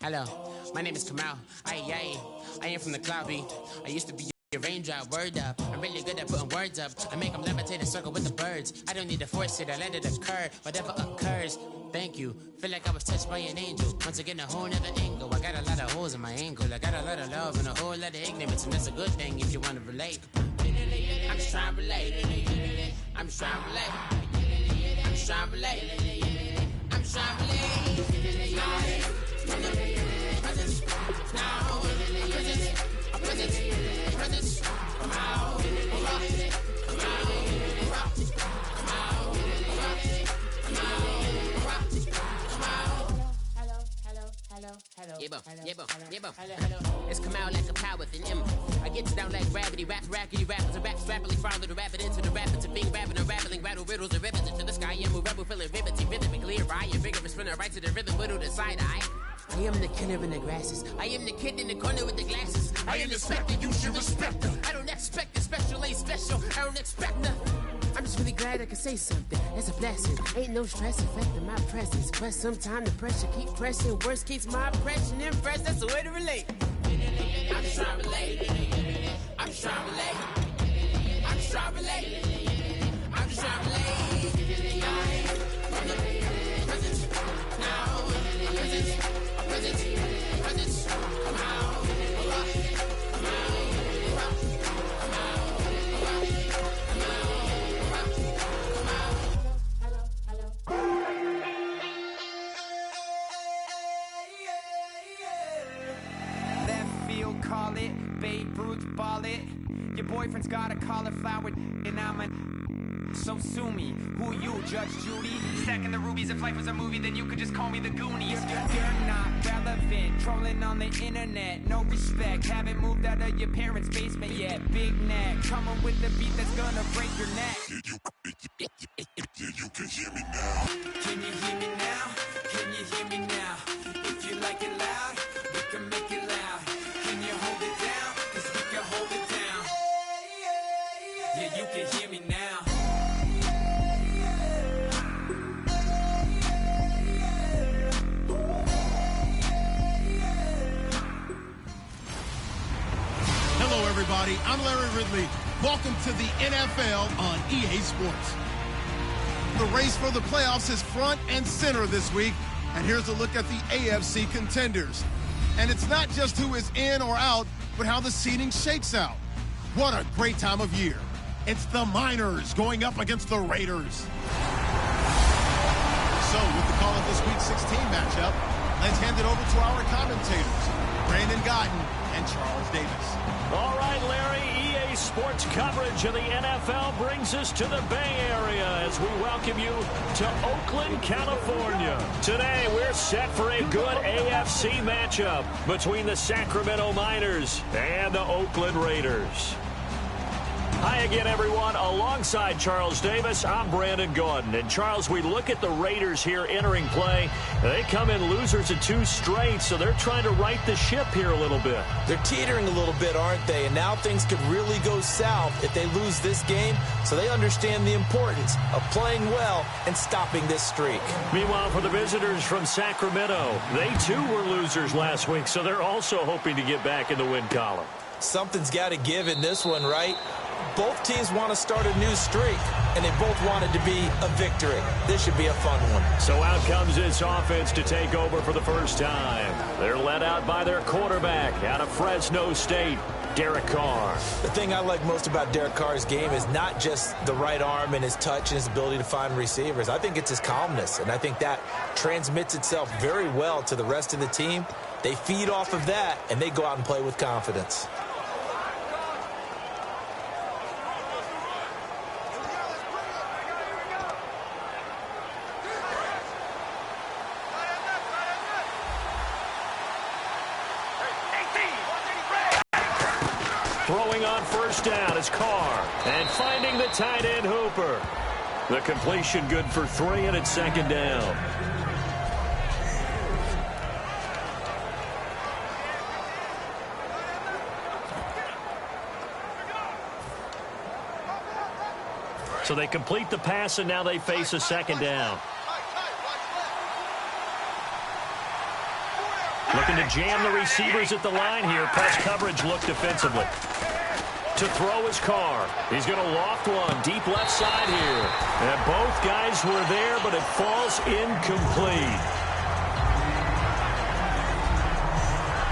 Hello, my name is Kamal. I am from the cloud beat. I used to be a raindrop, word up. I'm really good at putting words up. I make them levitate and circle with the birds. I don't need to force it, I let it occur. Whatever occurs, thank you. Feel like I was touched by an angel. Once again, a whole nother angle. I got a lot of holes in my angle. I got a lot of love and a whole lot of ignorance. And that's a good thing if you want to relate. I'm just trying to relate. I'm just trying to relate. I'm just trying to relate. I'm just trying to relate. Presence, now, presence, come out, come out, come out. It's come out like a power within him. I get you down like gravity, rackety rappers and raps rapidly follow the rapid into the rapids and being rapping and rattling, rattle riddles and ribbons into the sky. I'm a rebel, feeling rivety, rhythm and clear eye. A vigorous spinner right to the rhythm, widow the side eye. I am the killer in the grasses. I am the kid in the corner with the glasses. I am the specter, you should respect her. I don't expect the special, ain't special. I don't expect nothing. I'm just really glad I can say something. That's a blessing. Ain't no stress affecting my presence. But sometimes the pressure keep pressing. Worst keeps my impression impressed. That's the way to relate. I'm just trying to relate. I'm just trying to relate. I'm just trying to relate. I'm just trying to relate. From the presence, now, presence, presence, come out, come out, come out, come Left field, call it, Babe Ruth, ball it. Your boyfriend's got a cauliflower, and I'm a... So sue me, who you, Judge Judy? Stacking the rubies, if life was a movie, then you could just call me the Goonies. You're not relevant, trolling on the internet, no respect. Haven't moved out of your parents' basement yet. Big neck, coming with the beat that's gonna break your neck. You can hear me now. Can you hear me now? Can you hear me now? If you like it loud, we can make it loud. Can you hold it down? 'Cause we can hold it down. Yeah, you can hear me now. Hello, everybody. I'm Larry Ridley. Welcome to the NFL on EA Sports. The race for the playoffs is front and center this week, and here's a look at the AFC contenders. And it's not just who is in or out, but how the seeding shakes out. What a great time of year. It's the Miners going up against the Raiders. So, with the call of this week's 16 matchup, let's hand it over to our commentators, Brandon Godden and Charles Davis. All right, Larry, EA Sports coverage of the NFL brings us to the Bay Area as we welcome you to Oakland, California. Today, we're set for a good AFC matchup between the Sacramento Miners and the Oakland Raiders. Hi again, everyone. Alongside Charles Davis, I'm Brandon Gordon. And, Charles, we look at the Raiders here entering play. They come in losers of 2 straight, so they're trying to right the ship here a little bit. They're teetering a little bit, aren't they? And now things could really go south if they lose this game, so they understand the importance of playing well and stopping this streak. Meanwhile, for the visitors from Sacramento, they too were losers last week, so they're also hoping to get back in the win column. Something's got to give in this one, right? Both teams want to start a new streak, and they both want it to be a victory. This should be a fun one. So out comes this offense to take over for the first time. They're led out by their quarterback out of Fresno State, Derek Carr. The thing I like most about Derek Carr's game is not just the right arm and his touch and his ability to find receivers. I think it's his calmness, and I think that transmits itself very well to the rest of the team. They feed off of that, and they go out and play with confidence. Throwing on first down is Carr. And finding the tight end Hooper. The completion good for 3, and it's second down. So they complete the pass, and now they face a second down. Looking to jam the receivers at the line here. Press coverage look defensively. To throw his car. He's going to loft one deep left side here. And both guys were there, but it falls incomplete.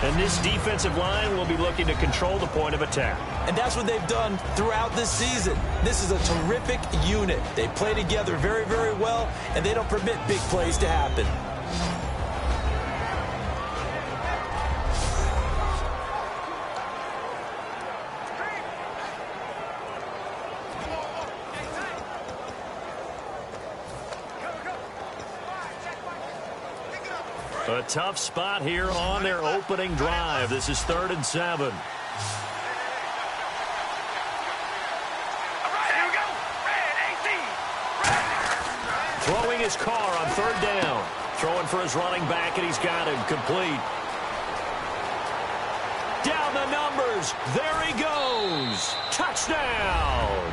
And this defensive line will be looking to control the point of attack. And that's what they've done throughout this season. This is a terrific unit. They play together very, very well, and they don't permit big plays to happen. A tough spot here on their opening drive. This is 3rd and 7. Throwing his car on 3rd down. Throwing for his running back, and he's got him complete. Down the numbers. There he goes. Touchdown.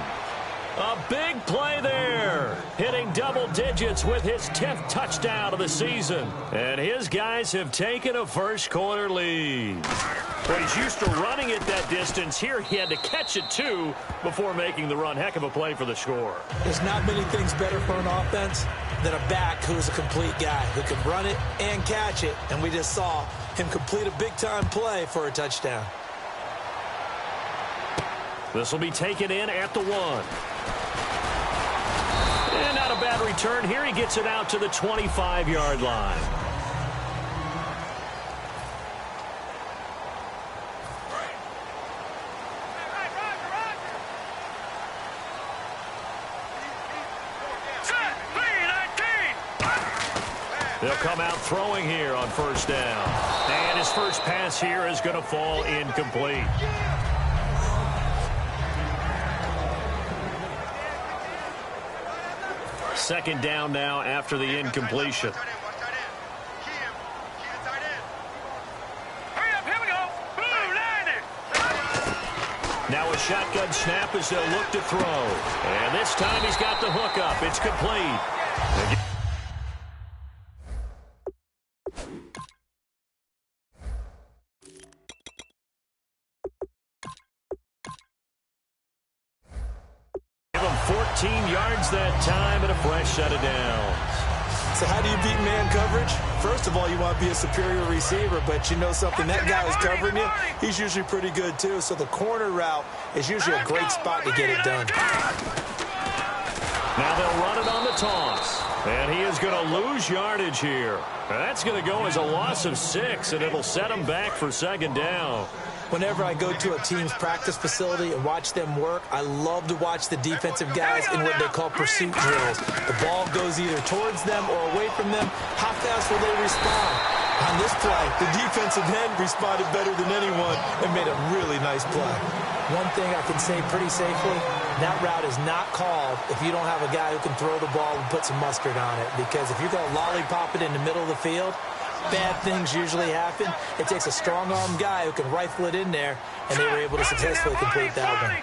A big play there. Hitting double digits with his 10th touchdown of the season. And his guys have taken a first-quarter lead. Well, he's used to running it that distance. Here he had to catch it, too, before making the run. Heck of a play for the score. There's not many things better for an offense than a back who is a complete guy who can run it and catch it. And we just saw him complete a big-time play for a touchdown. This will be taken in at the 1. And not a bad return here. He gets it out to the 25-yard line. They'll come out throwing here on 1st down. And his first pass here is going to fall incomplete. Second down now after the incompletion. Now a shotgun snap as they'll look to throw. And this time he's got the hook up. It's complete. Give him 14 yards that time and a fresh set of downs. So how do you beat man coverage? First of all, you want to be a superior receiver, but you know something, that guy who's covering you, he's usually pretty good too. So the corner route is usually a great spot to get it done. Now they'll run it on the toss. And he is going to lose yardage here. And that's going to go as a loss of 6, and it'll set him back for 2nd down. Whenever I go to a team's practice facility and watch them work, I love to watch the defensive guys in what they call pursuit drills. The ball goes either towards them or away from them. How fast will they respond? On this play, the defensive end responded better than anyone and made a really nice play. One thing I can say pretty safely, that route is not called if you don't have a guy who can throw the ball and put some mustard on it. Because if you're going to lollipop it in the middle of the field, bad things usually happen. It takes a strong-arm guy who can rifle it in there, and they were able to successfully complete that one.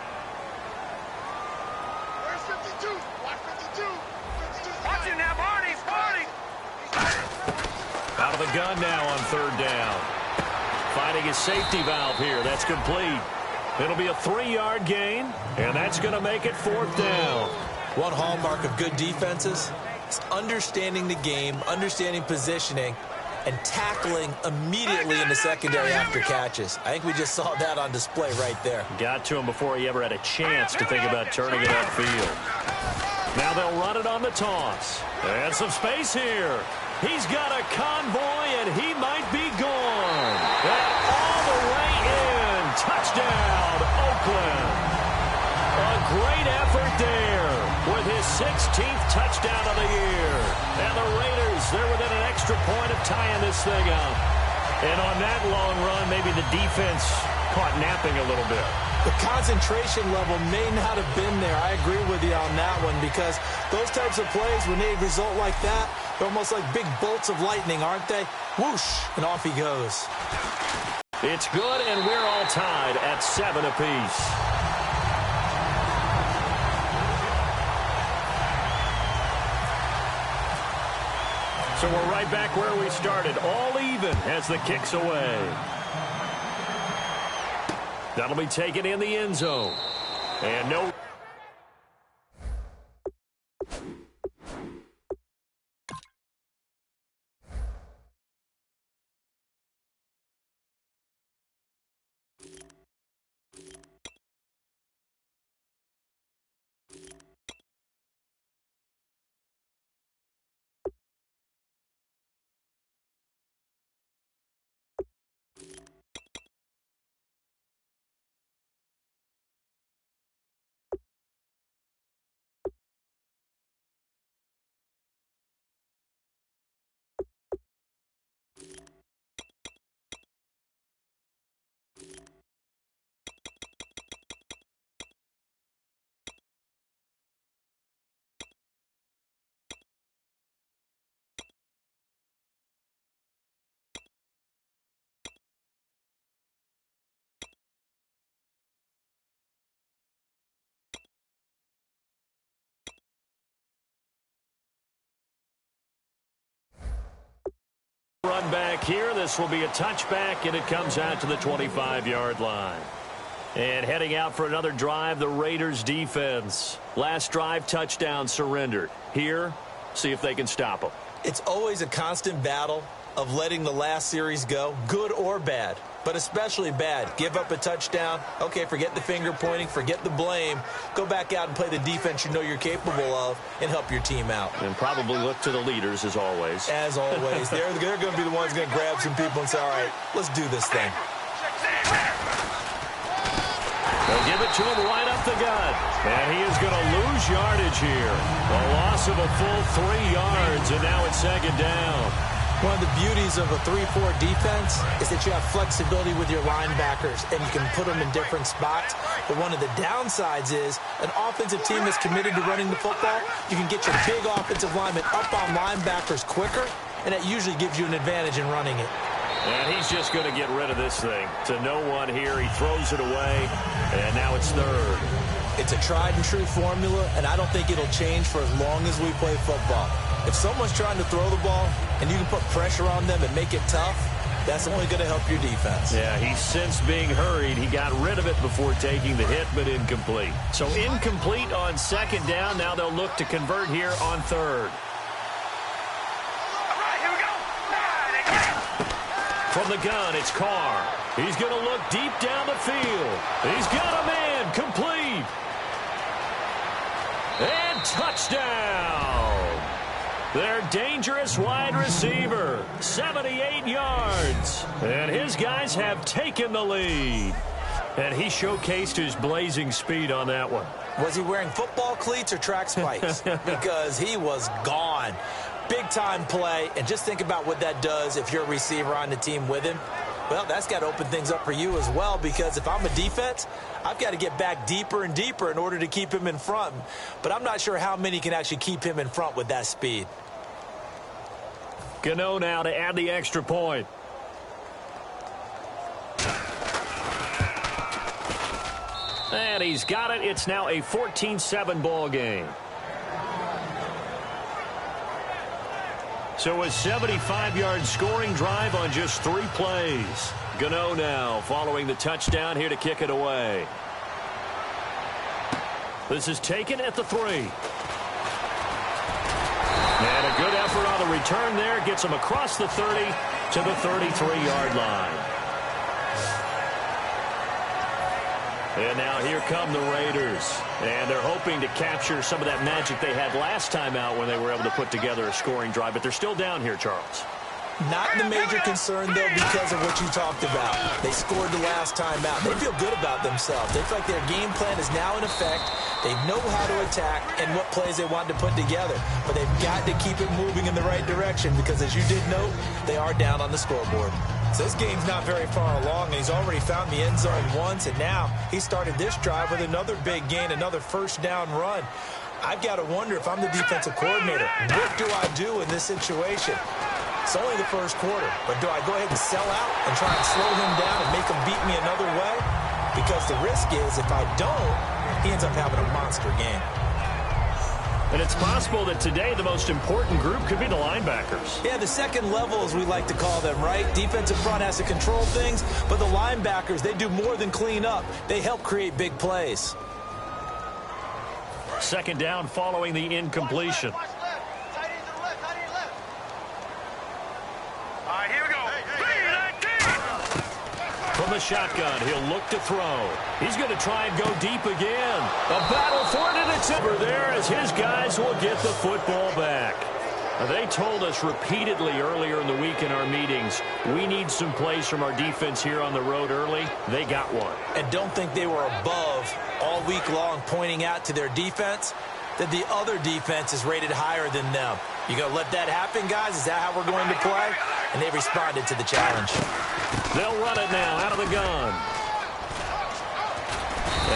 Out of the gun now on 3rd down. Finding his safety valve here. That's complete. It'll be a 3-yard gain, and that's going to make it 4th down. One hallmark of good defenses is understanding the game, understanding positioning, and tackling immediately in the secondary after catches. I think we just saw that on display right there. Got to him before he ever had a chance to think about turning it upfield. Now they'll run it on the toss. And some space here. He's got a convoy, and he might be gone. And all the way in. Touchdown, Oakland. A great effort there with his 16th touchdown of the year. And the Raiders, they're within an extra point of tying this thing up. And on that long run, maybe the defense caught napping a little bit. The concentration level may not have been there. I agree with you on that one, because those types of plays, when they result like that, they're almost like big bolts of lightning, aren't they? Whoosh, and off he goes. It's good, and we're all tied at 7 apiece. So we're right back where we started, all even as the kick's away. That'll be taken in the end zone. And no... Run back here. This will be a touchback, and it comes out to the 25-yard line. And heading out for another drive, the Raiders defense. Last drive, touchdown surrendered. Here, see if they can stop them. It's always a constant battle of letting the last series go, good or bad, but especially bad. Give up a touchdown. Okay, forget the finger pointing, forget the blame. Go back out and play the defense you know you're capable of and help your team out. And probably look to the leaders as always. As always. They're going to be the ones going to grab some people and say, all right, let's do this thing. They'll give it to him right up the gut. And he is going to lose yardage here. A loss of a full 3 yards, and now it's second down. One of the beauties of a 3-4 defense is that you have flexibility with your linebackers, and you can put them in different spots. But one of the downsides is an offensive team that's committed to running the football. You can get your big offensive linemen up on linebackers quicker, and that usually gives you an advantage in running it. And he's just going to get rid of this thing. To no one here, he throws it away, and now it's third. It's a tried-and-true formula, and I don't think it'll change for as long as we play football. If someone's trying to throw the ball and you can put pressure on them and make it tough, that's only going to help your defense. Yeah, he sensed being hurried. He got rid of it before taking the hit, but incomplete. So incomplete on second down. Now they'll look to convert here on third. All right, here we go. From the gun, it's Carr. He's going to look deep down the field. He's got a man complete. And touchdown. Their dangerous wide receiver, 78 yards. And his guys have taken the lead. And he showcased his blazing speed on that one. Was he wearing football cleats or track spikes? Because he was gone. Big-time play. And just think about what that does if you're a receiver on the team with him. Well, that's got to open things up for you as well, because if I'm a defense, I've got to get back deeper and deeper in order to keep him in front. But I'm not sure how many can actually keep him in front with that speed. Gano now to add the extra point. And he's got it. It's now a 14-7 ball game. So a 75-yard scoring drive on just 3 plays. Gano now following the touchdown here to kick it away. This is taken at the 3. And a good effort on the return there. Gets him across the 30 to the 33-yard line. And now here come the Raiders. And they're hoping to capture some of that magic they had last time out when they were able to put together a scoring drive. But they're still down here, Charles. Not the major concern, though, because of what you talked about. They scored the last time out. They feel good about themselves. They feel like their game plan is now in effect. They know how to attack and what plays they want to put together. But they've got to keep it moving in the right direction because, as you did note, they are down on the scoreboard. So this game's not very far along, and he's already found the end zone once, and now he started this drive with another big gain, another first down run. I've got to wonder if I'm the defensive coordinator, what do I do in this situation? It's only the first quarter, but do I go ahead and sell out and try and slow him down and make him beat me another way? Because the risk is if I don't, he ends up having a monster game. And it's possible that today the most important group could be the linebackers. Yeah, the second level, as we like to call them, right? Defensive front has to control things, but the linebackers, they do more than clean up. They help create big plays. Second down following the incompletion. From the shotgun, he'll look to throw. He's going to try and go deep again. A battle for it, and it's over there as his guys will get the football back. Now, they told us repeatedly earlier in the week in our meetings, we need some plays from our defense here on the road early. They got one. And don't think they were above all week long pointing out to their defense that the other defense is rated higher than them. You going to let that happen, guys? Is that how we're going to play? And they responded to the challenge. They'll run it now out of the gun.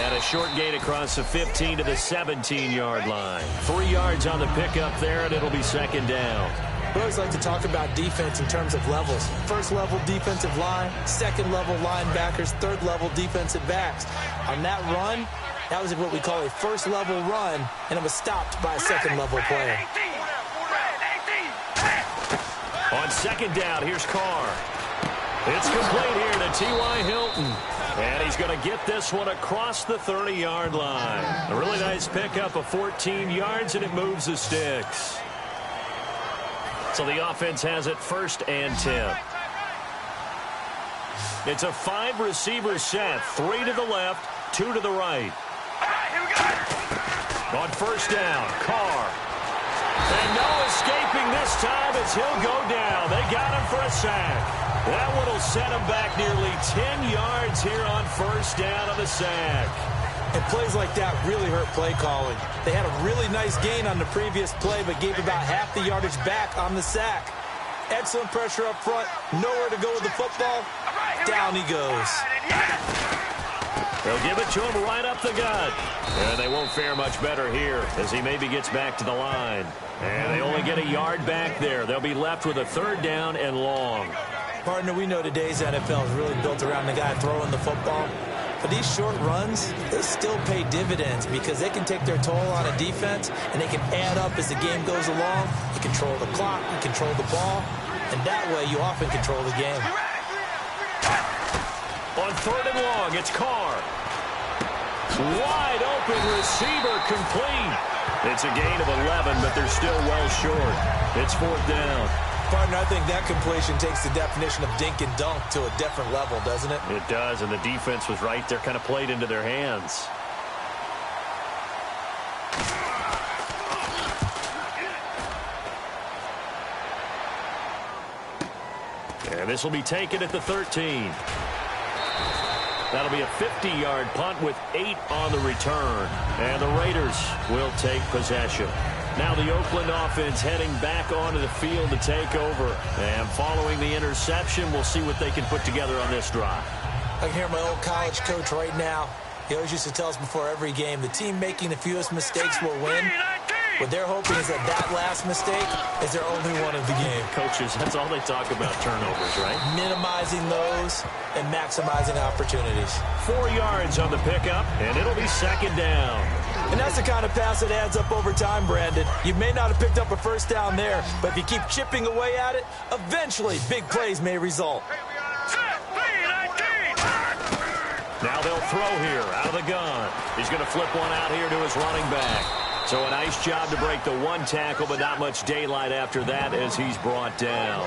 And a short gain across the 15 to the 17-yard line. 3 yards on the pickup there, and it'll be second down. We always like to talk about defense in terms of levels. First level defensive line, second level linebackers, third level defensive backs. On that run, that was what we call a first level run, and it was stopped by a second level player. On second down, here's Carr. It's complete here to T.Y. Hilton. And he's going to get this one across the 30-yard line. A really nice pickup of 14 yards, and it moves the sticks. So the offense has it 1st and 10. It's a 5-receiver set. 3 to the left, 2 to the right. On first down, Carr. And no escaping this time as he'll go down. They got him for a sack. That one will set him back nearly 10 yards here on first down of the sack. And plays like that really hurt play calling. They had a really nice gain on the previous play, but gave about half the yardage back on the sack. Excellent pressure up front. Nowhere to go with the football. Down he goes. They'll give it to him right up the gut. And they won't fare much better here as he maybe gets back to the line. And they only get a yard back there. They'll be left with a 3rd down and long. Partner, we know today's NFL is really built around the guy throwing the football. But these short runs, they still pay dividends because they can take their toll on a defense and they can add up as the game goes along. You control the clock, you control the ball, and that way you often control the game. On 3rd and long, it's Carr. Wide open receiver complete. It's a gain of 11, but they're still well short. It's 4th down. Partner, I think that completion takes the definition of dink and dunk to a different level, doesn't it? It does, and the defense was right there, kind of played into their hands. And this will be taken at the 13. That'll be a 50-yard punt with 8 on the return. And the Raiders will take possession. Now the Oakland offense heading back onto the field to take over. And following the interception, we'll see what they can put together on this drive. I can hear my old college coach right now. He always used to tell us before every game, the team making the fewest mistakes will win. What they're hoping is that that last mistake is their only one of the game. Coaches, that's all they talk about, turnovers, right? Minimizing those and maximizing opportunities. 4 yards on the pickup, and it'll be second down. And that's the kind of pass that adds up over time, Brandon. You may not have picked up a first down there, but if you keep chipping away at it, eventually big plays may result. Now they'll throw here out of the gun. He's going to flip one out here to his running back. So a nice job to break the 1 tackle, but not much daylight after that as he's brought down.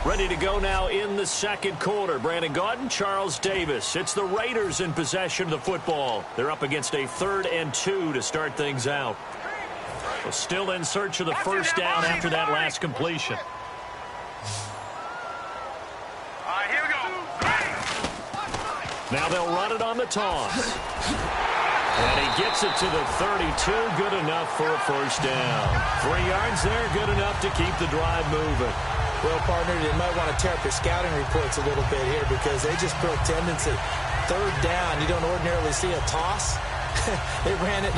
Ready to go now in the second quarter. Brandon Gaudin, Charles Davis. It's the Raiders in possession of the football. They're up against a 3rd and 2 to start things out. Well, still in search of the first down after that last completion. Now they'll run it on the toss. And he gets it to the 32. Good enough for a first down. 3 yards there, good enough to keep the drive moving. Well, partner, they might want to tear up their scouting reports a little bit here because they just built tendency. 3rd down, you don't ordinarily see a toss. They ran it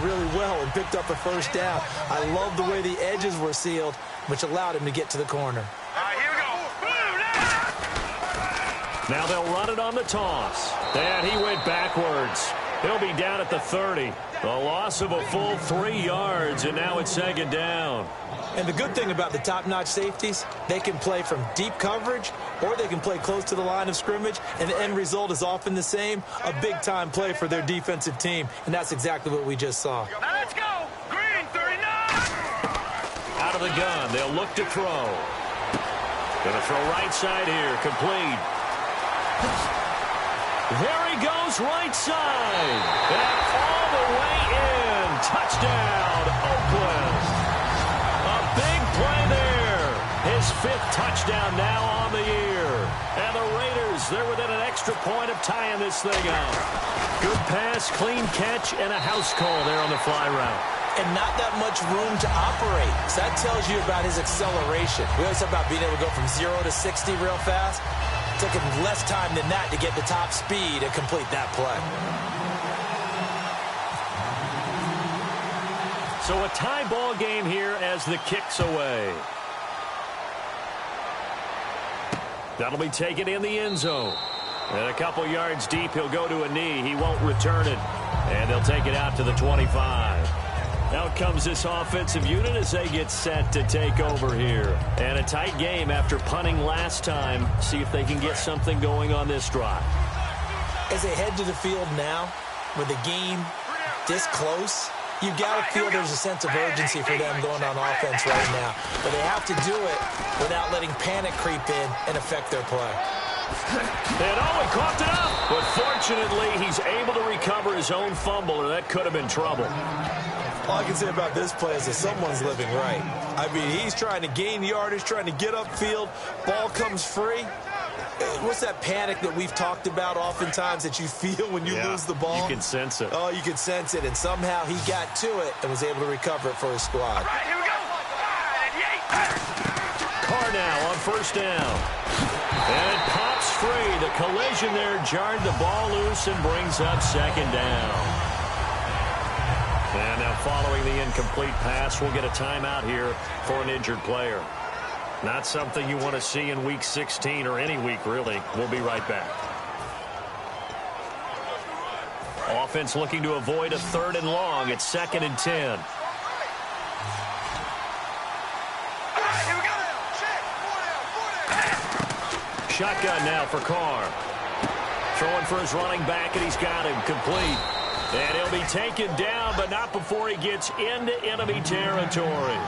really well and picked up a first down. I love the way the edges were sealed, which allowed him to get to the corner. All right, here we go. Now they'll run it on the toss. And he went backwards. He'll be down at the 30. A loss of a full 3 yards, and now it's second down. And the good thing about the top-notch safeties, they can play from deep coverage or they can play close to the line of scrimmage, and the end result is often the same, a big-time play for their defensive team, and that's exactly what we just saw. Now let's go! Green, 39! Out of the gun, they'll look to throw. Going to throw right side here, complete. There he goes, right side. And all the way in. Touchdown, Oakland. A big play there. His 5th touchdown now on the year. And the Raiders, they're within an extra point of tying this thing up. Good pass, clean catch, and a house call there on the fly route. And not that much room to operate. So that tells you about his acceleration. We always talk about being able to go from 0 to 60 real fast. It took him less time than that to get the top speed and complete that play. So a tie ball game here as the kick's away. That'll be taken in the end zone. And a couple yards deep, he'll go to a knee. He won't return it. And they'll take it out to the 25. Out comes this offensive unit as they get set to take over here. And a tight game after punting last time. See if they can get something going on this drive. As they head to the field now, with the game this close, you've got to feel there's a sense of urgency for them going on offense right now. But they have to do it without letting panic creep in and affect their play. And he coughed it up. But fortunately, he's able to recover his own fumble, or that could have been trouble. All I can say about this play is that someone's living right. I mean, he's trying to gain yardage, trying to get upfield. Ball comes free. What's that panic that we've talked about oftentimes that you feel when you lose the ball? You can sense it. Oh, you can sense it. And somehow he got to it and was able to recover it for his squad. All right, here we go. Carr now on first down. And it pops free. The collision there jarred the ball loose and brings up second down. And now following the incomplete pass, we'll get a timeout here for an injured player. Not something you want to see in Week 16 or any week, really. We'll be right back. Offense looking to avoid a 3rd and long. It's 2nd and 10. All right, here we go. Check. Shotgun now for Carr. Throwing for his running back, and he's got him complete. And he'll be taken down, but not before he gets into enemy territory.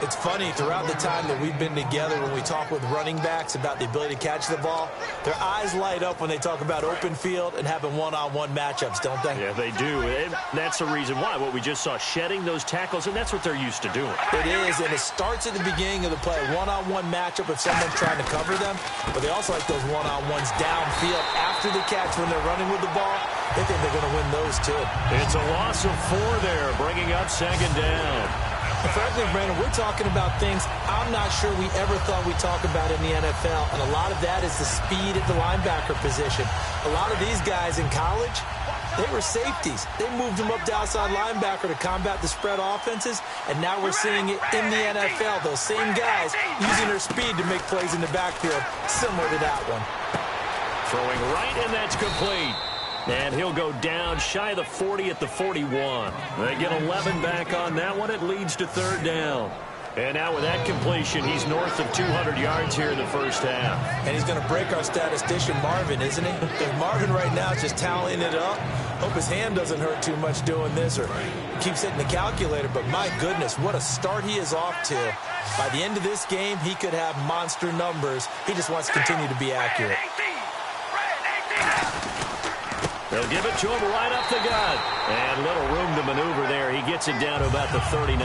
It's funny, throughout the time that we've been together, when we talk with running backs about the ability to catch the ball, their eyes light up when they talk about open field and having one-on-one matchups, don't they? Yeah, they do. And that's the reason why. What we just saw, shedding those tackles, and that's what they're used to doing. It is, and it starts at the beginning of the play. One-on-one matchup if someone's trying to cover them, but they also like those one-on-ones downfield after the catch when they're running with the ball. They think they're going to win those, too. It's a loss of 4 there, bringing up second down. Frankly, Brandon, we're talking about things I'm not sure we ever thought we'd talk about in the NFL, and a lot of that is the speed at the linebacker position. A lot of these guys in college, they were safeties. They moved them up to outside linebacker to combat the spread offenses, and now we're seeing it in the NFL. Those same guys using their speed to make plays in the backfield, similar to that one. Throwing right, and that's complete. And he'll go down shy of the 40 at the 41. They get 11 back on that one. It leads to 3rd down. And now with that completion, he's north of 200 yards here in the first half. And he's going to break our statistician, Marvin, isn't he? And Marvin right now is just tallying it up. Hope his hand doesn't hurt too much doing this or keeps hitting the calculator. But my goodness, what a start he is off to. By the end of this game, he could have monster numbers. He just wants to continue to be accurate. They'll give it to him right up the gut. And little room to maneuver there. He gets it down to about the 39.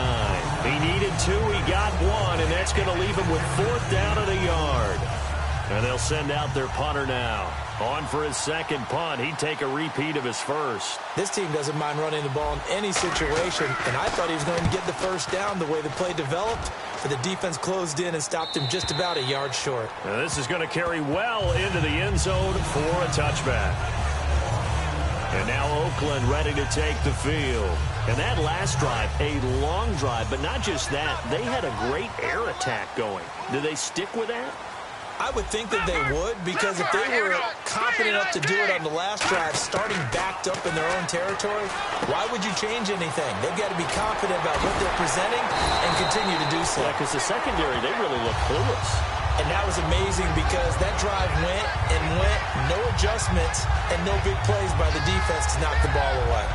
He needed 2. He got 1. And that's going to leave him with 4th down at a yard. And they'll send out their punter now. On for his second punt. He'd take a repeat of his first. This team doesn't mind running the ball in any situation. And I thought he was going to get the first down the way the play developed. But the defense closed in and stopped him just about a yard short. Now this is going to carry well into the end zone for a touchback. And now Oakland ready to take the field. And that last drive, a long drive, but not just that. They had a great air attack going. Do they stick with that? I would think that they would, because if they were confident enough to do it on the last drive, starting backed up in their own territory, why would you change anything? They've got to be confident about what they're presenting and continue to do so. Yeah, because the secondary, they really look clueless. And that was amazing because that drive went and went, no adjustments, and no big plays by the defense to knock the ball away.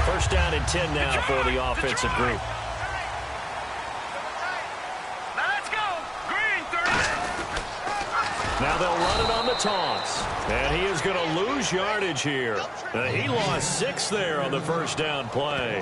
First down and 10 now for the offensive group. Now they'll run it on the taunts. And he is going to lose yardage here. He lost 6 there on the first down play.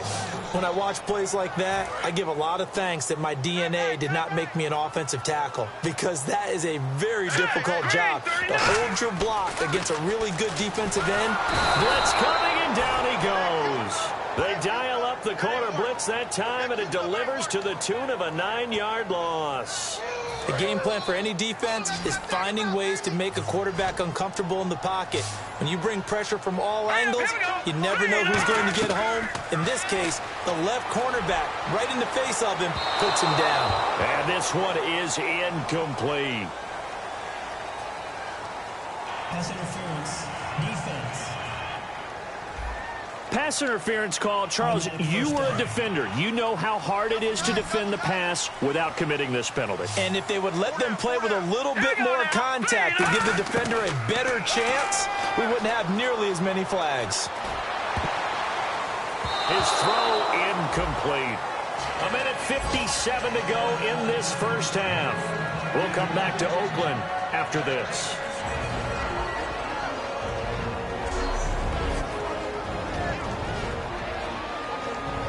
When I watch plays like that, I give a lot of thanks that my DNA did not make me an offensive tackle, because that is a very difficult job to hold your block against a really good defensive end. Blitz coming, and down he goes. They dial up the corner blitz that time, and it delivers to the tune of a 9-yard loss. The game plan for any defense is finding ways to make a quarterback uncomfortable in the pocket. When you bring pressure from all angles, you never know who's going to get home. In this case, the left cornerback, right in the face of him, puts him down. And this one is incomplete. Pass interference, defense. Pass interference call. Charles, you were a defender. You know how hard it is to defend the pass without committing this penalty. And if they would let them play with a little bit more contact to give the defender a better chance, we wouldn't have nearly as many flags. His throw incomplete. 1:57 to go in this first half. We'll come back to Oakland after this.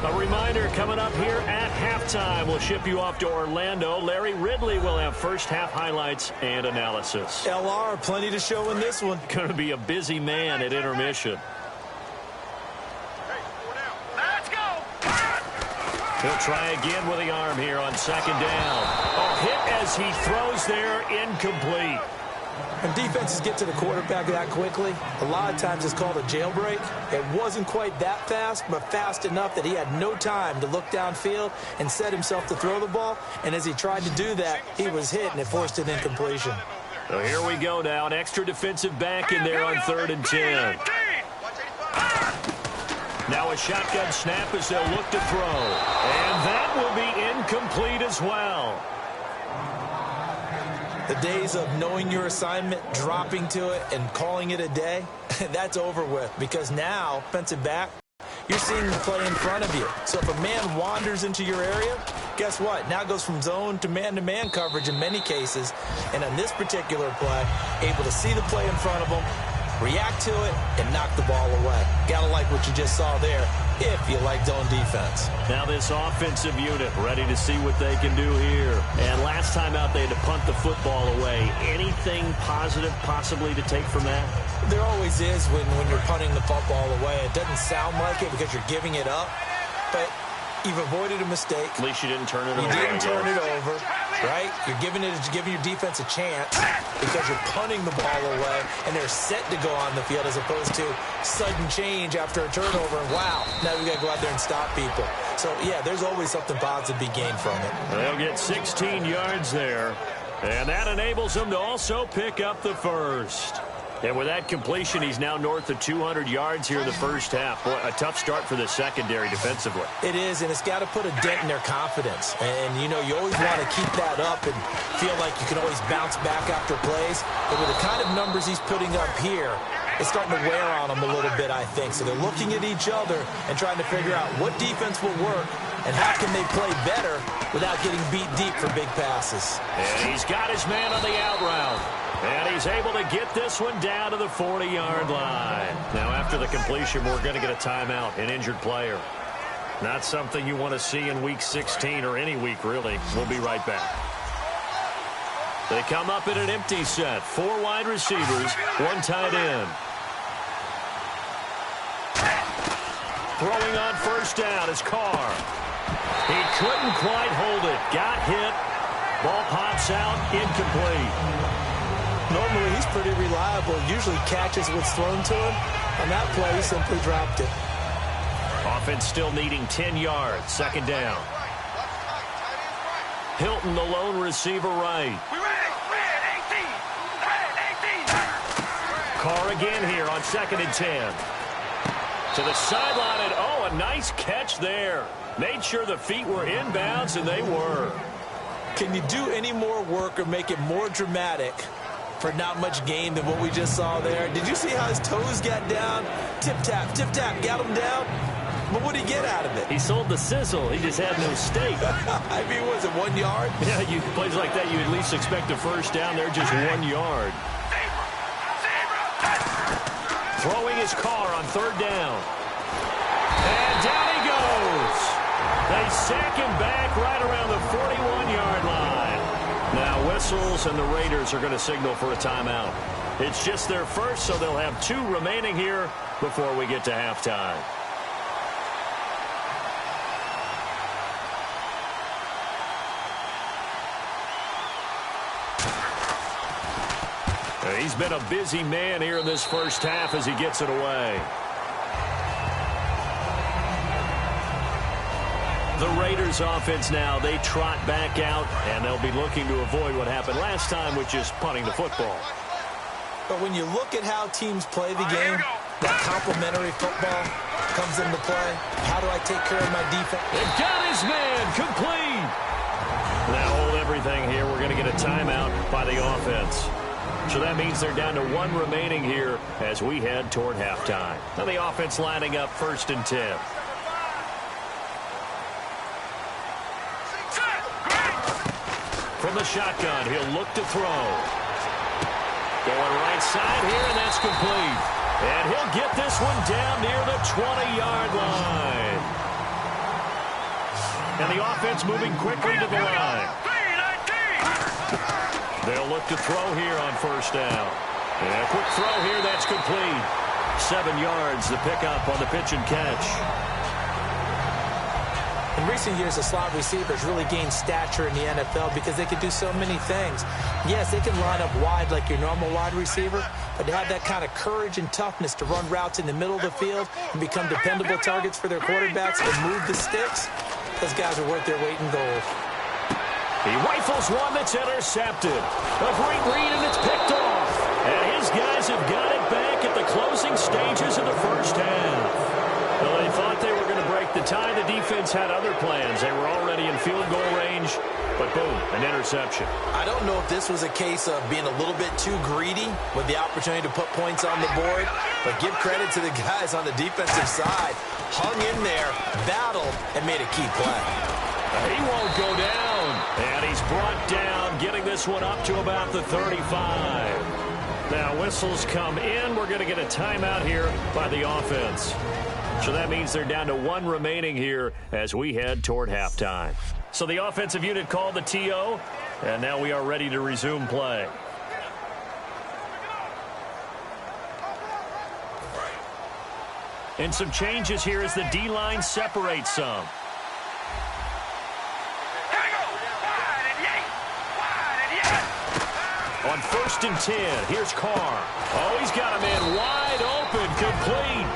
A reminder, coming up here at halftime, we'll ship you off to Orlando. Larry Ridley will have first half highlights and analysis. LR, plenty to show in this one. Going to be a busy man at intermission. Let's go. He'll try again with the arm here on second down. A hit as he throws there, incomplete. When defenses get to the quarterback that quickly, a lot of times it's called a jailbreak. It wasn't quite that fast, but fast enough that he had no time to look downfield and set himself to throw the ball. And as he tried to do that, he was hit, and it forced an incompletion. So here we go now. An extra defensive back in there on 3rd and 10. Now a shotgun snap as they'll look to throw. And that will be incomplete as well. The days of knowing your assignment, dropping to it, and calling it a day, that's over with. Because now, defensive back, you're seeing the play in front of you. So if a man wanders into your area, guess what? Now it goes from zone to man-to-man coverage in many cases. And on this particular play, able to see the play in front of him, react to it, and knock the ball away. Gotta like what you just saw there, if you like zone defense. Now this offensive unit ready to see what they can do here. And last time out, they had to punt the football away. Anything positive possibly to take from that? There always is when you're punting the football away. It doesn't sound like it because you're giving it up, but you've avoided a mistake. At least you didn't turn it over. You didn't turn it over, right? You're giving your defense a chance because you're punting the ball away, and they're set to go on the field as opposed to sudden change after a turnover. And wow, now we got to go out there and stop people. So, yeah, there's always something positive to be gained from it. They'll get 16 yards there, and that enables them to also pick up the first. And with that completion, he's now north of 200 yards here in the first half. Boy, a tough start for the secondary defensively. It is, and it's got to put a dent in their confidence. And, you know, you always want to keep that up and feel like you can always bounce back after plays. But with the kind of numbers he's putting up here, it's starting to wear on them a little bit, I think. So they're looking at each other and trying to figure out what defense will work and how can they play better without getting beat deep for big passes. And he's got his man on the out route. And he's able to get this one down to the 40-yard line. Now, after the completion, we're going to get a timeout, an injured player. Not something you want to see in Week 16 or any week, really. We'll be right back. They come up in an empty set. 4 wide receivers, 1 tight end. Throwing on first down is Carr. He couldn't quite hold it. Got hit. Ball pops out, incomplete. Normally, he's pretty reliable. Usually catches what's thrown to him. On that play, he simply dropped it. Offense still needing 10 yards. Second down. Hilton, the lone receiver right. We ready? Carr again here on 2nd and 10. To the sideline, and oh, a nice catch there. Made sure the feet were inbounds, and they were. Can you do any more work or make it more dramatic for not much gain than what we just saw there? Did you see how his toes got down? Tip-tap, got him down. But what did he get out of it? He sold the sizzle. He just had no steak. I mean, was it 1 yard? Yeah, plays like that, you at least expect a first down there, just 1 yard. Throwing his Carr on 3rd down. And down he goes. They sack him back right around the 41-yard line. Now whistles, and the Raiders are going to signal for a timeout. It's just their first, so they'll have 2 remaining here before we get to halftime. He's been a busy man here in this first half as he gets it away. The Raiders offense now, they trot back out, and they'll be looking to avoid what happened last time, which is punting the football. But when you look at how teams play the game, that complementary football comes into play. How do I take care of my defense? It got his man complete. Now hold everything here. We're going to get a timeout by the offense. So that means they're down to 1 remaining here as we head toward halftime. Now the offense lining up 1st and 10. From the shotgun, he'll look to throw. Going right side here, and that's complete. And he'll get this one down near the 20-yard line. And the offense moving quickly to the line. They'll look to throw here on 1st down. And a quick throw here, that's complete. 7 yards, the pickup on the pitch and catch. In recent years, the slot receivers really gained stature in the NFL because they can do so many things. Yes, they can line up wide like your normal wide receiver, but to have that kind of courage and toughness to run routes in the middle of the field and become dependable targets for their quarterbacks and move the sticks, those guys are worth their weight in gold. He rifles one that's intercepted. A great read, and it's picked off. And his guys have got it back at the closing stages of the first half. Well, they thought they were going to break the tie. The defense had other plans. They were already in field goal range, but boom, an interception. I don't know if this was a case of being a little bit too greedy with the opportunity to put points on the board, but give credit to the guys on the defensive side. Hung in there, battled, and made a key play. He won't go down, and he's brought down, getting this one up to about the 35. Now whistles come in. We're going to get a timeout here by the offense. So that means they're down to 1 remaining here as we head toward halftime. So the offensive unit called the TO, and now we are ready to resume play. And some changes here as the D-line separates some. On 1st and 10, here's Carr. Oh, he's got a man wide open, complete.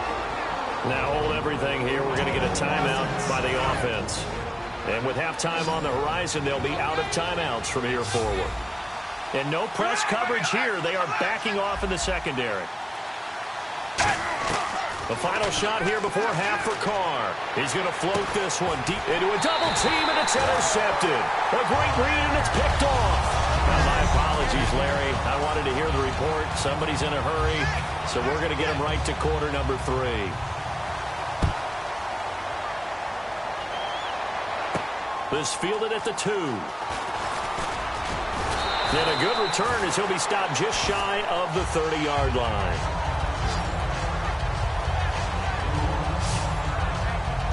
Now hold everything here. We're going to get a timeout by the offense. And with halftime on the horizon, they'll be out of timeouts from here forward. And no press coverage here. They are backing off in the secondary. The final shot here before half for Carr. He's going to float this one deep into a double team, and it's intercepted. A great read, and it's picked off. Now, my apologies, Larry. I wanted to hear the report. Somebody's in a hurry, so we're going to get him right to quarter number 3. This fielded at the 2. And a good return as he'll be stopped just shy of the 30-yard line.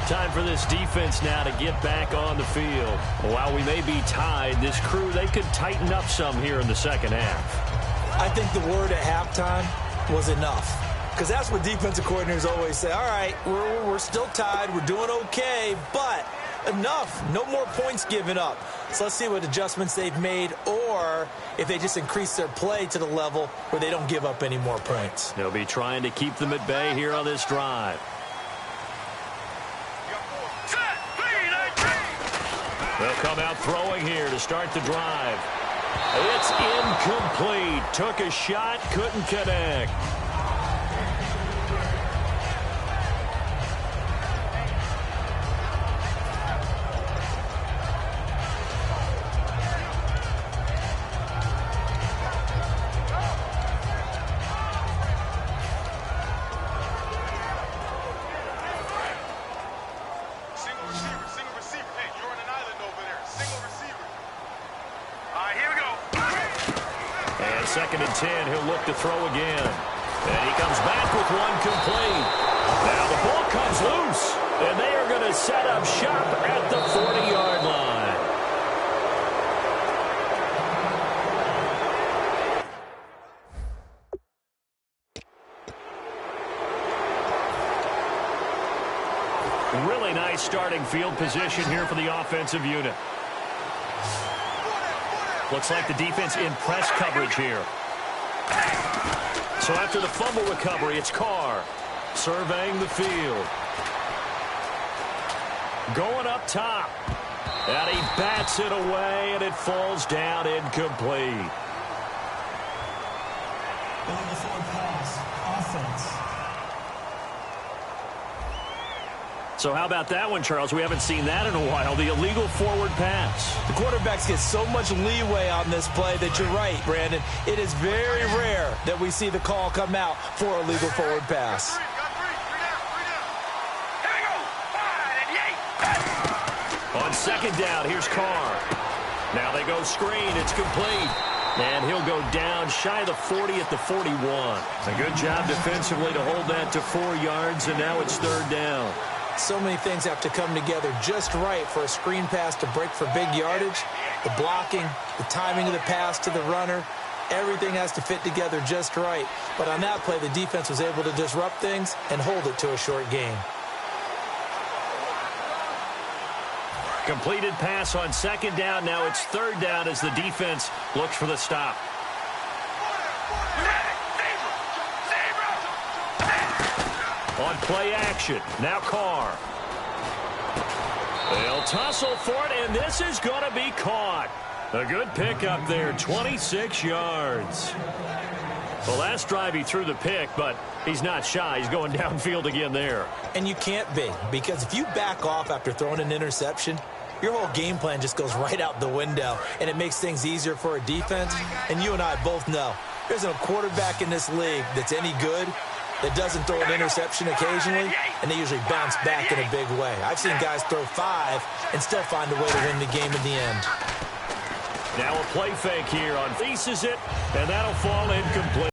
Time for this defense now to get back on the field. While we may be tied, this crew, they could tighten up some here in the second half. I think the word at halftime was enough. Because that's what defensive coordinators always say. All right, we're still tied. We're doing okay, but enough. No more points given up. So let's see what adjustments they've made or if they just increase their play to the level where they don't give up any more points. They'll be trying to keep them at bay here on this drive. They'll come out throwing here to start the drive. It's incomplete. Took a shot, couldn't connect. Single receiver. Hey, you're on an island over there. Single receiver. All right, here we go. And 2nd and 10, he'll look to throw again. And he comes back with one complete. Now the ball comes loose, and they are going to set up shop at the 40-yard line. Really nice starting field position here for the offensive unit. Looks like the defense in press coverage here. So after the fumble recovery, it's Carr surveying the field. Going up top. And he bats it away, and it falls down incomplete. Illegal forward pass. Offense. So how about that one, Charles? We haven't seen that in a while, the illegal forward pass. The quarterbacks get so much leeway on this play that you're right, Brandon. It is very rare that we see the call come out for a legal forward pass. On 2nd down, here's Carr. Now they go screen. It's complete. And he'll go down shy of the 40 at the 41. A good job defensively to hold that to 4 yards, and now it's 3rd down. So many things have to come together just right for a screen pass to break for big yardage. The blocking, the timing of the pass to the runner, everything has to fit together just right. But on that play, the defense was able to disrupt things and hold it to a short gain. Completed pass on 2nd down. Now it's 3rd down as the defense looks for the stop. On play action, now Carr. They'll tussle for it, and this is going to be caught. A good pickup there, 26 yards. Well, last drive he threw the pick, but he's not shy. He's going downfield again there. And you can't be, because if you back off after throwing an interception, your whole game plan just goes right out the window, and it makes things easier for a defense. And you and I both know there's a quarterback in this league that's any good that doesn't throw an interception occasionally, and they usually bounce back in a big way. I've seen guys throw 5 and still find a way to win the game in the end. Now a play fake here on thesis it, and that'll fall incomplete.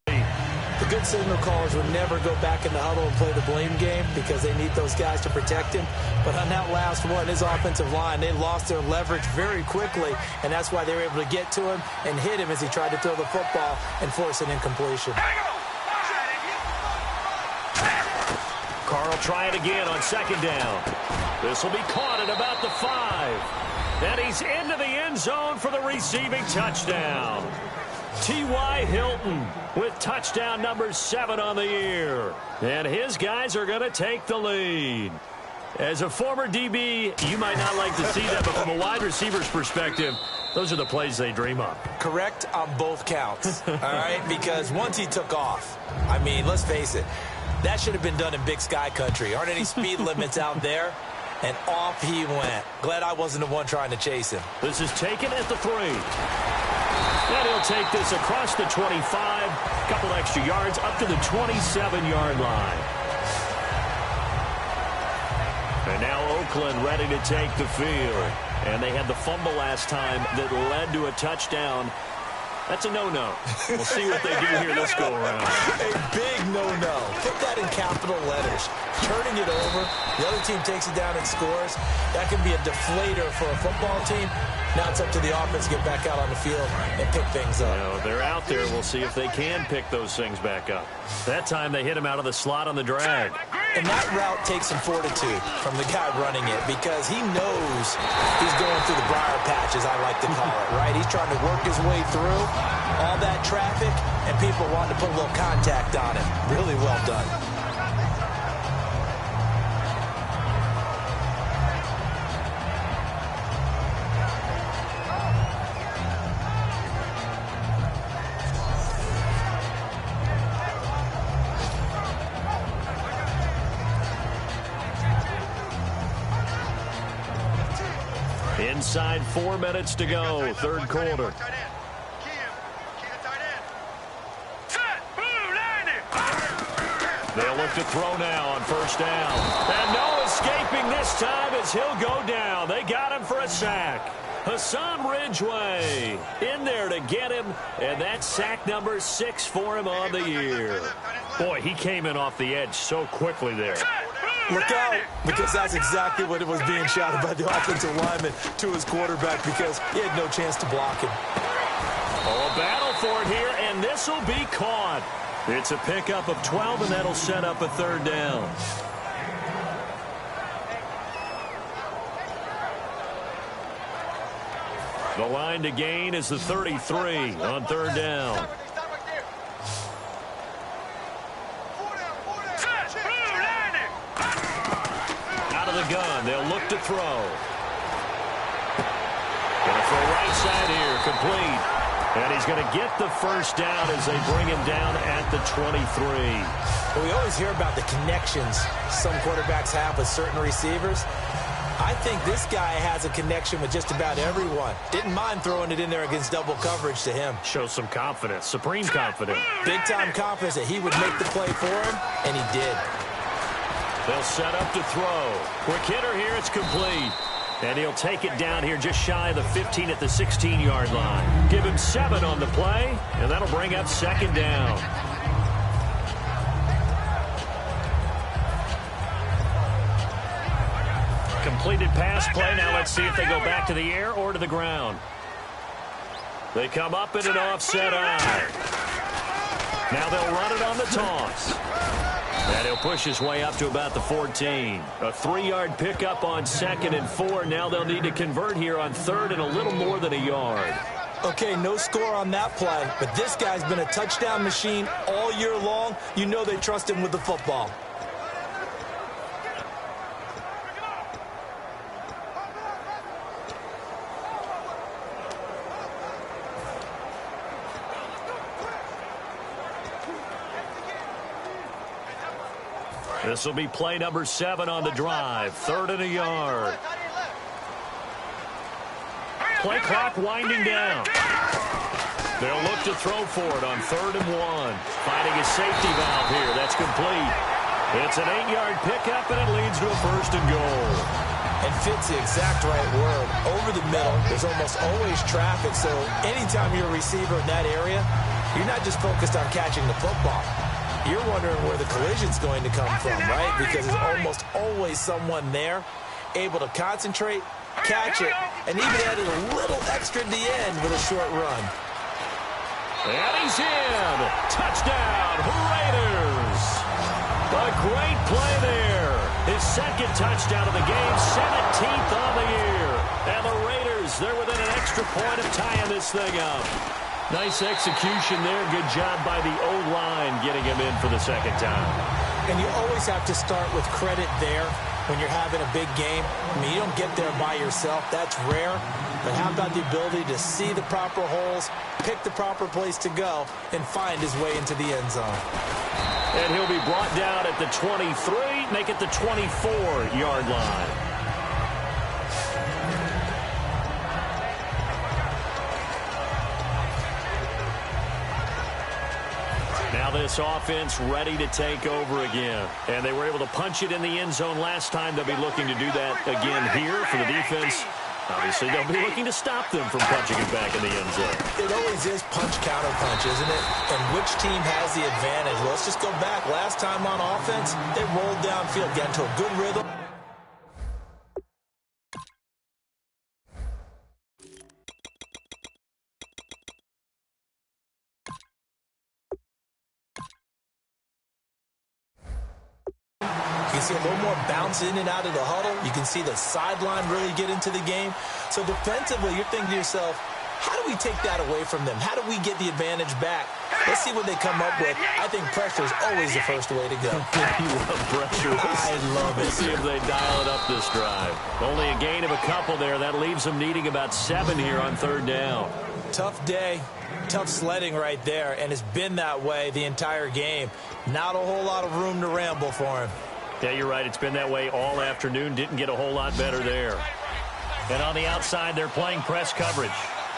The good signal callers would never go back in the huddle and play the blame game because they need those guys to protect him. But on that last one, his offensive line, they lost their leverage very quickly, and that's why they were able to get to him and hit him as he tried to throw the football and force an incompletion. Carr will try it again on 2nd down. This will be caught at about the 5. And he's into the end zone for the receiving touchdown. T.Y. Hilton with touchdown number 7 on the year. And his guys are going to take the lead. As a former DB, you might not like to see that, but from a wide receiver's perspective, those are the plays they dream of. Correct on both counts, all right? Because once he took off, I mean, let's face it, that should have been done in Big Sky country. Aren't any speed limits out there? And off he went. Glad I wasn't the one trying to chase him. This is taken at the 3. And he'll take this across the 25, a couple extra yards up to the 27-yard line. And now Oakland ready to take the field. And they had the fumble last time that led to a touchdown. That's a no-no. We'll see what they do here this go-around. A big no-no. Put that in capital letters. Turning it over, the other team takes it down and scores. That can be a deflator for a football team. Now it's up to the offense to get back out on the field and pick things up. You know, they're out there. We'll see if they can pick those things back up. That time they hit him out of the slot on the drag. And that route takes some fortitude from the guy running it because he knows he's going through the briar patch, as I like to call it, right? He's trying to work his way through all that traffic, and people wanting to put a little contact on it. Really well done. inside 4 minutes to go, third quarter. They'll look to throw now on first down. And no escaping this time as he'll go down. They got him for a sack. Hassan Ridgeway in there to get him, and that's sack number 6 for him on the year. Boy, he came in off the edge so quickly there. Look out, because that's exactly what it was being shouted by the offensive lineman to his quarterback, because he had no chance to block him. Oh, a battle for it here, and this will be caught. It's a pickup of 12, and that'll set up a third down. The line to gain is the 33 on third down. Out of the gun, they'll look to throw. Gonna throw right side here, complete. And he's going to get the first down as they bring him down at the 23. Well, we always hear about the connections some quarterbacks have with certain receivers. I think this guy has a connection with just about everyone. Didn't mind throwing it in there against double coverage to him. Shows some confidence, supreme confidence. Big-time confidence that he would make the play for him, and he did. They'll set up to throw. Quick hitter here, it's complete. And he'll take it down here just shy of the 15 at the 16-yard line. Give him 7 on the play, and that'll bring up second down. Completed pass play. Now let's see if they go back to the air or to the ground. They come up in an offset eye. Now they'll run it on the toss. And he'll push his way up to about the 14. A 3-yard pickup on 2nd and 4. Now they'll need to convert here on 3rd and a little more than a yard. Okay, no score on that play, but this guy's been a touchdown machine all year long. You know they trust him with the football. This will be play number 7 on the drive. 3rd and a yard. Play clock winding down. They'll look to throw for it on 3rd and 1. Finding a safety valve here. That's complete. It's an 8-yard pickup, and it leads to a 1st and goal. And fits the exact right word. Over the middle, there's almost always traffic, so anytime you're a receiver in that area, you're not just focused on catching the football. You're wondering where the collision's going to come from, right? Because there's almost always someone there able to concentrate, catch it, and even added a little extra at the end with a short run. And he's in. Touchdown, Raiders. A great play there. His 2nd touchdown of the game, 17th on the year. And the Raiders, they're within an extra point of tying this thing up. Nice execution there. Good job by the O-line getting him in for the 2nd time. And you always have to start with credit there when you're having a big game. I mean, you don't get there by yourself. That's rare. But how about the ability to see the proper holes, pick the proper place to go, and find his way into the end zone? And he'll be brought down at the 23, make it the 24-yard line. Now this offense ready to take over again. And they were able to punch it in the end zone last time. They'll be looking to do that again here for the defense. Obviously, they'll be looking to stop them from punching it back in the end zone. It always is punch-counter-punch, isn't it? And which team has the advantage? Well, let's just go back. Last time on offense, they rolled downfield, got into a good rhythm. You can see a little more bounce in and out of the huddle. You can see the sideline really get into the game. So defensively, you're thinking to yourself, how do we take that away from them? How do we get the advantage back? Let's see what they come up with. I think pressure is always the first way to go. You love pressure. I love it. Let's see if they dial it up this drive. Only a gain of a couple there. That leaves them needing about 7 here on 3rd down. Tough day. Tough sledding right there, and it's been that way the entire game. Not a whole lot of room to ramble for him. Yeah, you're right. It's been that way all afternoon. Didn't get a whole lot better there. And on the outside, they're playing press coverage.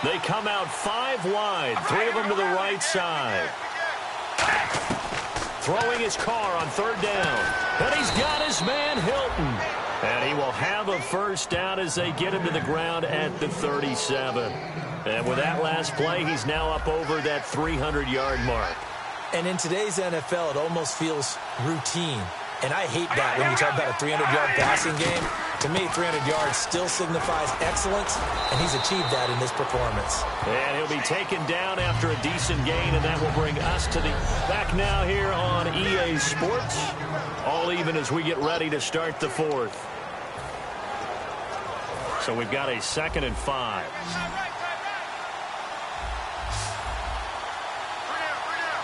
They come out 5 wide, 3 of them to the right side. Throwing his car on 3rd down. And he's got his man, Hilton. And he will have a first down as they get him to the ground at the 37. And with that last play, he's now up over that 300-yard mark. And in today's NFL, it almost feels routine. And I hate that when you talk about a 300-yard passing game. To me, 300 yards still signifies excellence, and he's achieved that in this performance. And he'll be taken down after a decent gain, and that will bring us to the back now here on EA Sports. All even as we get ready to start the 4th. So we've got a 2nd and 5.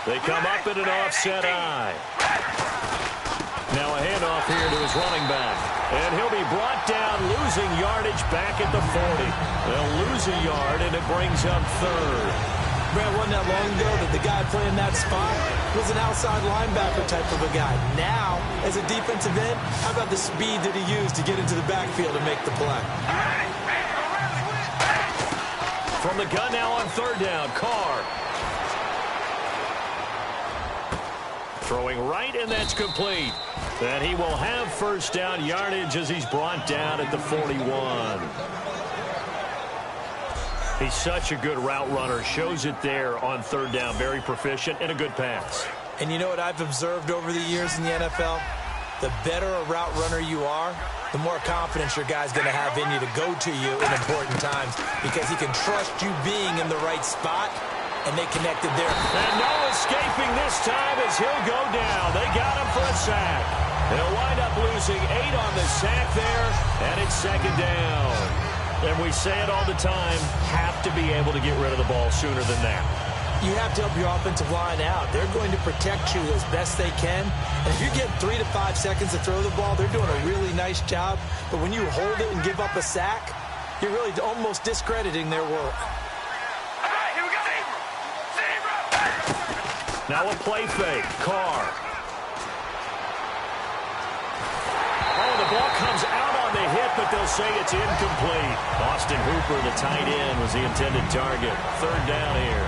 They come up in an offset eye. Now a handoff here to his running back. And he'll be brought down, losing yardage back at the 40. They'll lose a yard, and it brings up 3rd. Brad, wasn't that long ago that the guy playing that spot was an outside linebacker type of a guy. Now, as a defensive end, how about the speed that he used to get into the backfield and make the play? From the gun now on 3rd down, Carr. Throwing right, and that's complete. And he will have first down yardage as he's brought down at the 41. He's such a good route runner. Shows it there on 3rd down. Very proficient and a good pass. And you know what I've observed over the years in the NFL? The better a route runner you are, the more confidence your guy's going to have in you to go to you in important times because he can trust you being in the right spot. And they connected there. And no escaping this time as he'll go down. They got him for a sack. They'll wind up losing 8 on the sack there, and it's 2nd down. And we say it all the time, have to be able to get rid of the ball sooner than that. You have to help your offensive line out. They're going to protect you as best they can. And if you're getting 3 to 5 seconds to throw the ball, they're doing a really nice job. But when you hold it and give up a sack, you're really almost discrediting their work. Now a play fake. Carr. Oh, the ball comes out on the hit, but they'll say it's incomplete. Austin Hooper, the tight end, was the intended target. 3rd down here.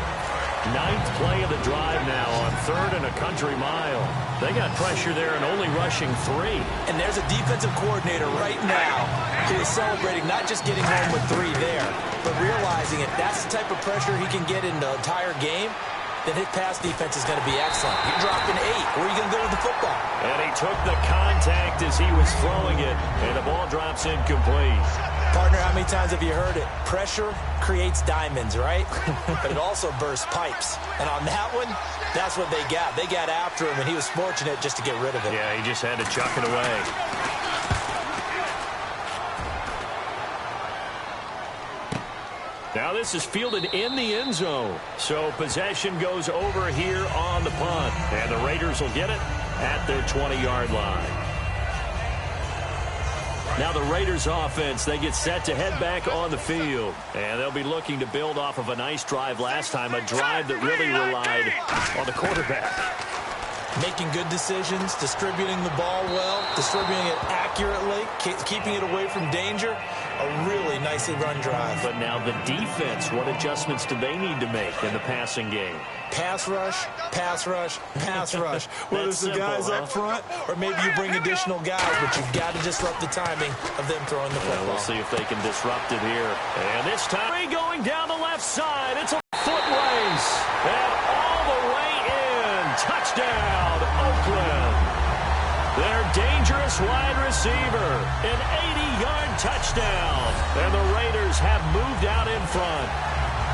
9th play of the drive now on 3rd and a country mile. They got pressure there and only rushing 3. And there's a defensive coordinator right now who is celebrating not just getting home with 3 there, but realizing if that's the type of pressure he can get in the entire game, then his pass defense is going to be excellent. You dropped an 8. Where are you going to go with the football? And he took the contact as he was throwing it, and the ball drops incomplete. Partner, how many times have you heard it? Pressure creates diamonds, right? But it also bursts pipes. And on that one, that's what they got. They got after him, and he was fortunate just to get rid of it. Yeah, he just had to chuck it away. Now this is fielded in the end zone. So possession goes over here on the punt. And the Raiders will get it at their 20-yard line. Now the Raiders offense, they get set to head back on the field. And they'll be looking to build off of a nice drive last time, a drive that really relied on the quarterback. Making good decisions, distributing the ball well, distributing it accurately, keeping it away from danger. A really nicely run drive. But now the defense, what adjustments do they need to make in the passing game? Pass rush, pass rush, pass rush. Whether it's the guys up front or maybe you bring additional guys, but you've got to disrupt the timing of them throwing the football. We'll see if they can disrupt it here. And this time, going down the left side. It's a foot race. And all the way in. Touchdown, Oakland. Their dangerous wide receiver. An 80-yard touchdown. And the Raiders have moved out in front.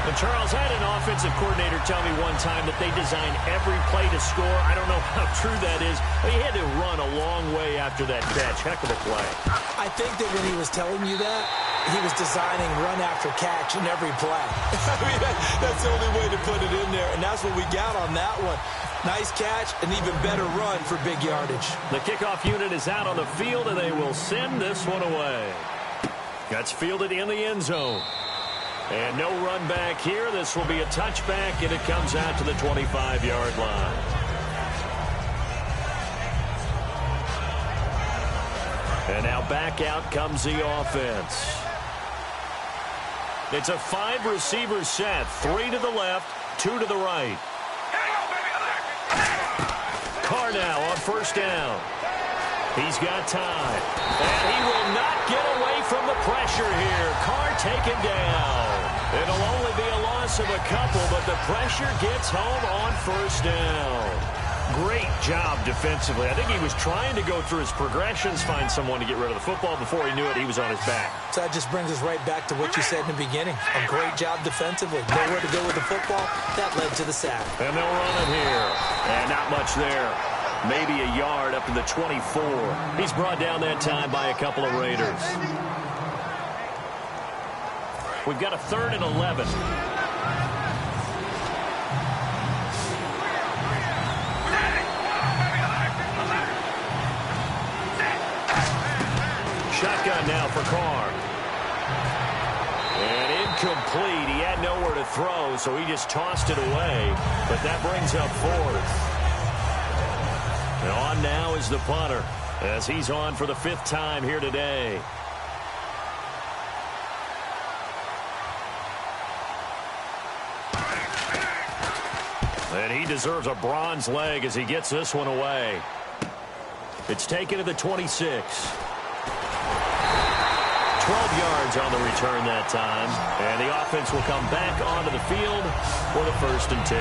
And Charles, I had an offensive coordinator tell me one time that they design every play to score. I don't know how true that is, but he had to run a long way after that catch. Heck of a play. I think that when he was telling you that, he was designing run after catch in every play. I mean, that's the only way to put it in there, and that's what we got on that one. Nice catch, an even better run for big yardage. The kickoff unit is out on the field, and they will send this one away. That's fielded in the end zone. And no run back here. This will be a touchback, and it comes out to the 25-yard line. And now back out comes the offense. It's a 5-receiver set. 3 to the left, 2 to the right. Carr now on first down. He's got time. And he will not get away from the pressure here. Carr taken down. It'll only be a loss of a couple, but the pressure gets home on first down. Great job defensively. I think he was trying to go through his progressions, find someone to get rid of the football. Before he knew it, he was on his back. So that just brings us right back to what you said in the beginning. A great job defensively. Nowhere to go with the football. That led to the sack. And they'll run it here. And not much there. Maybe a yard up to the 24. He's brought down that time by a couple of Raiders. We've got a 3rd and 11. Shotgun now for Carr. And incomplete. He had nowhere to throw, so he just tossed it away. But that brings up 4th. And on now is the punter, as he's on for the 5th time here today. And he deserves a bronze leg as he gets this one away. It's taken to the 26. 12 yards on the return that time. And the offense will come back onto the field for the 1st and 10.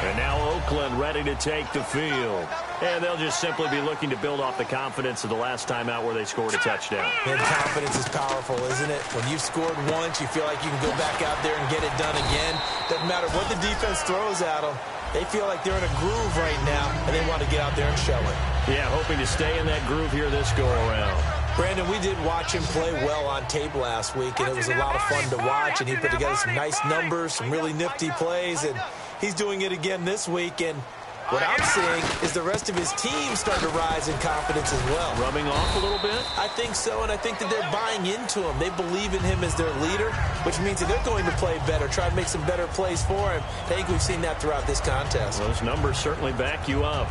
And now Oakland ready to take the field. And they'll just simply be looking to build off the confidence of the last time out where they scored a touchdown. And confidence is powerful, isn't it? When you've scored once, you feel like you can go back out there and get it done again. Doesn't matter what the defense throws at them. They feel like they're in a groove right now, and they want to get out there and show it. Yeah, hoping to stay in that groove here this go-around. Brandon, we did watch him play well on tape last week, and it was a lot of fun to watch, and he put together some nice numbers, some really nifty plays, and he's doing it again this week, and what I'm seeing is the rest of his team starting to rise in confidence as well. Rubbing off a little bit? I think so, and I think that they're buying into him. They believe in him as their leader, which means that they're going to play better, try to make some better plays for him. I think we've seen that throughout this contest. Those numbers certainly back you up.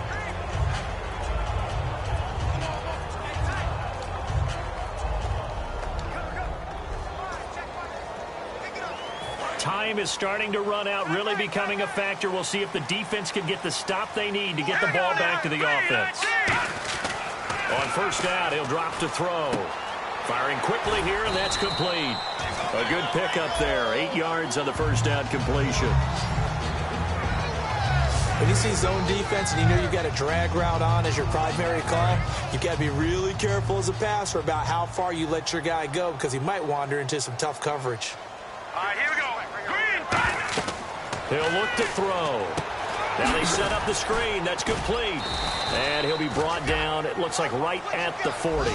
Time is starting to run out, really becoming a factor. We'll see if the defense can get the stop they need to get the ball back to the offense. On first down, he'll drop to throw. Firing quickly here, and that's complete. A good pickup there. 8 yards on the first down completion. When you see zone defense and you know you've got a drag route on as your primary call, you've got to be really careful as a passer about how far you let your guy go because he might wander into some tough coverage. All right, here we go. He'll look to throw. Now they set up the screen. That's complete. And he'll be brought down, it looks like right at the 40.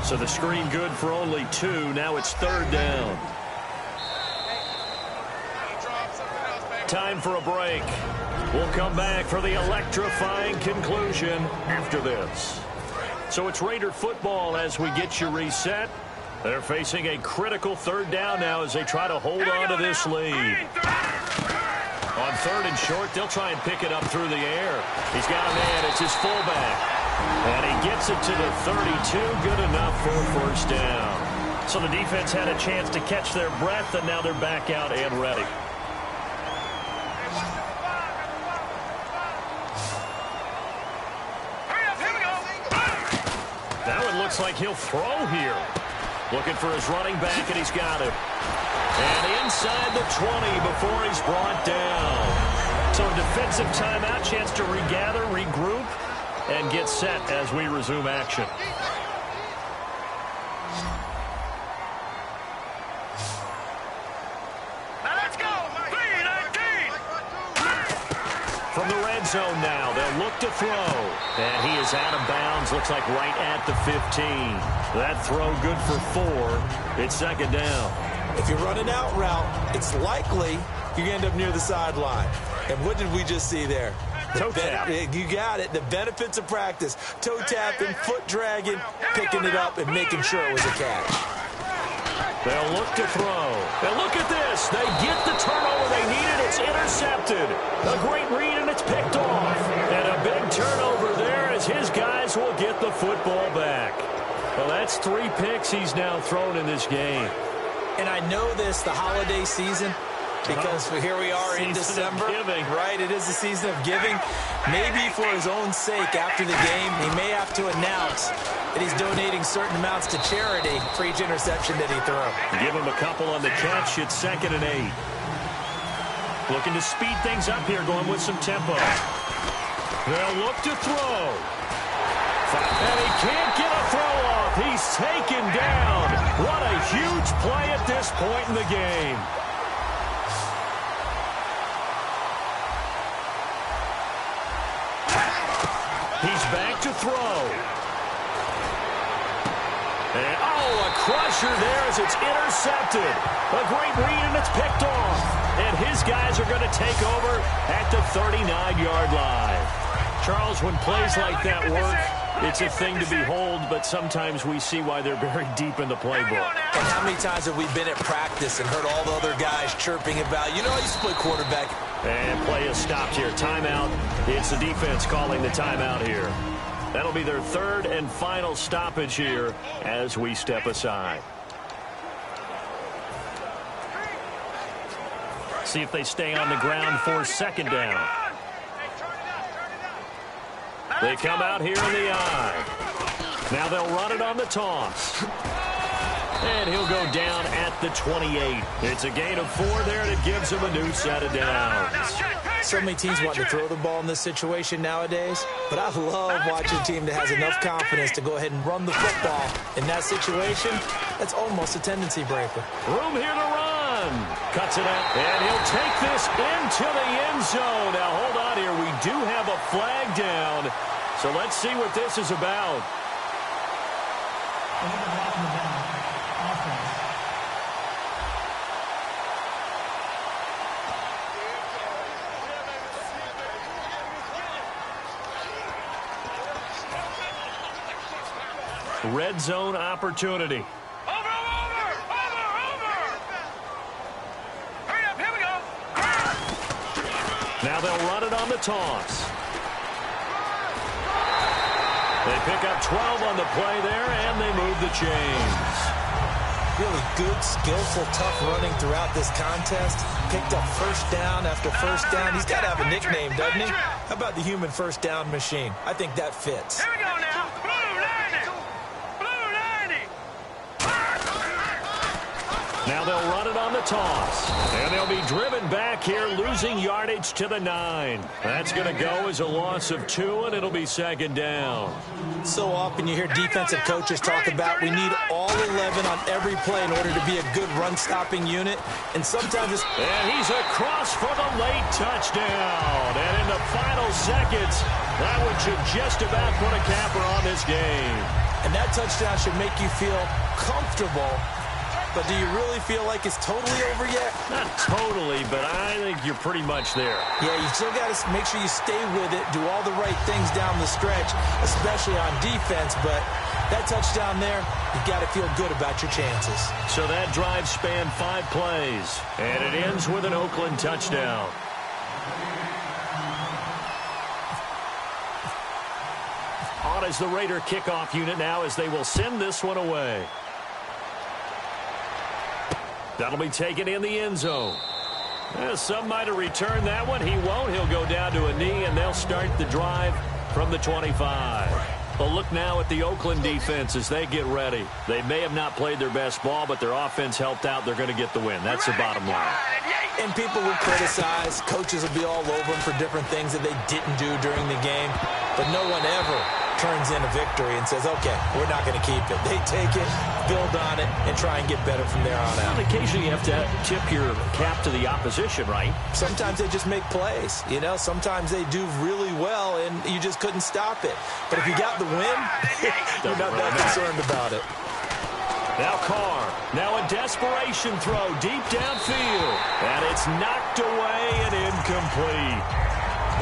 So the screen good for only 2. Now it's 3rd down. Time for a break. We'll come back for the electrifying conclusion after this. So it's Raider football as we get you reset. They're facing a critical 3rd down now as they try to hold on to this lead. On 3rd and short, they'll try and pick it up through the air. He's got a man. It's his fullback. And he gets it to the 32. Good enough for a first down. So the defense had a chance to catch their breath, and now they're back out and ready. Now it looks like he'll throw here. Looking for his running back, and he's got it. And inside the 20 before he's brought down. So a defensive timeout, chance to regather, regroup, and get set as we resume action. Now let's go. 3-19. From the red zone now, they'll look to throw. And he is out of bounds, looks like right at the 15. That throw good for 4. It's 2nd down. If you run an out route, it's likely you end up near the sideline. And what did we just see there? Toe tap. You got it. The benefits of practice. Toe tapping, foot dragging, picking it up, and making sure it was a catch. They'll look to throw. And look at this. They get the turnover they needed. It's intercepted. A great read, and it's picked off. And a big turnover there as his guys will get the football back. Well, that's 3 picks he's now thrown in this game. And I know this, the holiday season, because here we are in December. Right, it is the season of giving. Maybe for his own sake after the game, he may have to announce that he's donating certain amounts to charity for each interception that he threw. Give him a couple on the catch. It's 2nd and 8. Looking to speed things up here, going with some tempo. They'll look to throw. And he can't get a throw off. He's taken down. What a huge play at this point in the game. He's back to throw. And, a crusher there as it's intercepted. A great read, and it's picked off. And his guys are going to take over at the 39-yard line. Charles, when plays like that work, it's a thing to behold, but sometimes we see why they're very deep in the playbook. And how many times have we been at practice and heard all the other guys chirping about, I used to play quarterback. And play is stopped here. Timeout. It's the defense calling the timeout here. That'll be their 3rd and final stoppage here as we step aside. See if they stay on the ground for 2nd down. They come out here in the eye. Now they'll run it on the toss. And he'll go down at the 28. It's a gain of 4 there, and it gives him a new set of downs. So many teams want to throw the ball in this situation nowadays, but I love watching a team that has enough confidence to go ahead and run the football. In that situation, that's almost a tendency breaker. Room here to run. Cuts it out, and he'll take this into the end zone. Now, hold on here. We do have a flag down, so let's see what this is about. Red zone opportunity. Over! Hurry up, here we go! Now they'll run it on the toss. They pick up 12 on the play there, and they move the chains. Really good, skillful, tough running throughout this contest. Picked up first down after first down. He's got to have a nickname, doesn't he? How about the human first down machine? I think that fits. Here we go now! Now they'll run it on the toss. And they'll be driven back here, losing yardage to the 9. That's going to go as a loss of 2, and it'll be 2nd down. So often you hear defensive coaches talk about we need all 11 on every play in order to be a good run-stopping unit. And sometimes it's... And he's across for the late touchdown. And in the final seconds, that one should just about put a capper on this game. And that touchdown should make you feel comfortable. But do you really feel like it's totally over yet? Not totally, but I think you're pretty much there. Yeah, you still got to make sure you stay with it, do all the right things down the stretch, especially on defense. But that touchdown there, you got to feel good about your chances. So that drive spanned 5 plays, and it ends with an Oakland touchdown. On is the Raider kickoff unit now as they will send this one away. That'll be taken in the end zone. Some might have returned that one. He won't. He'll go down to a knee, and they'll start the drive from the 25. But look now at the Oakland defense as they get ready. They may have not played their best ball, but their offense helped out. They're going to get the win. That's the bottom line. And people will criticize. Coaches will be all over them for different things that they didn't do during the game. But no one ever turns in a victory and says, okay, we're not going to keep it. They take it, build on it, and try and get better from there on out. Well, occasionally you have to tip your cap to the opposition, right? Sometimes they just make plays. Sometimes they do really well, and you just couldn't stop it. But if you got the win, you're not that concerned about it. Now Carr. Now a desperation throw deep downfield. And it's knocked away and incomplete.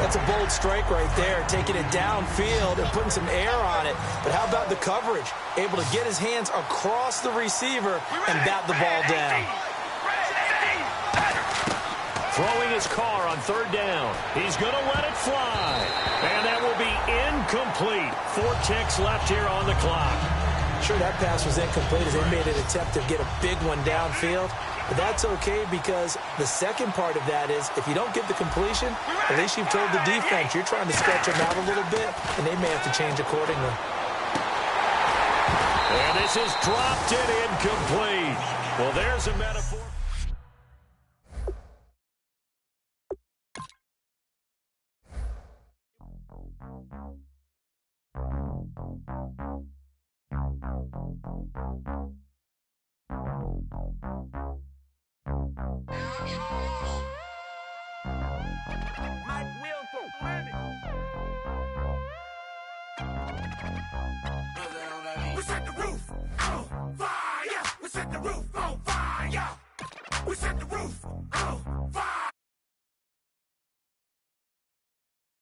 That's a bold strike right there, taking it downfield and putting some air on it. But how about the coverage? Able to get his hands across the receiver and bat the ball down. Throwing is is Carr on third down. He's going to let it fly. And that will be incomplete. 4 ticks left here on the clock. Sure, that pass was incomplete as they made an attempt to get a big one downfield. But that's okay because the second part of that is if you don't get the completion, at least you've told the defense you're trying to stretch them out a little bit, and they may have to change accordingly. And this is dropped and incomplete. Well, there's a metaphor. We set the roof on fire! We set the roof on fire!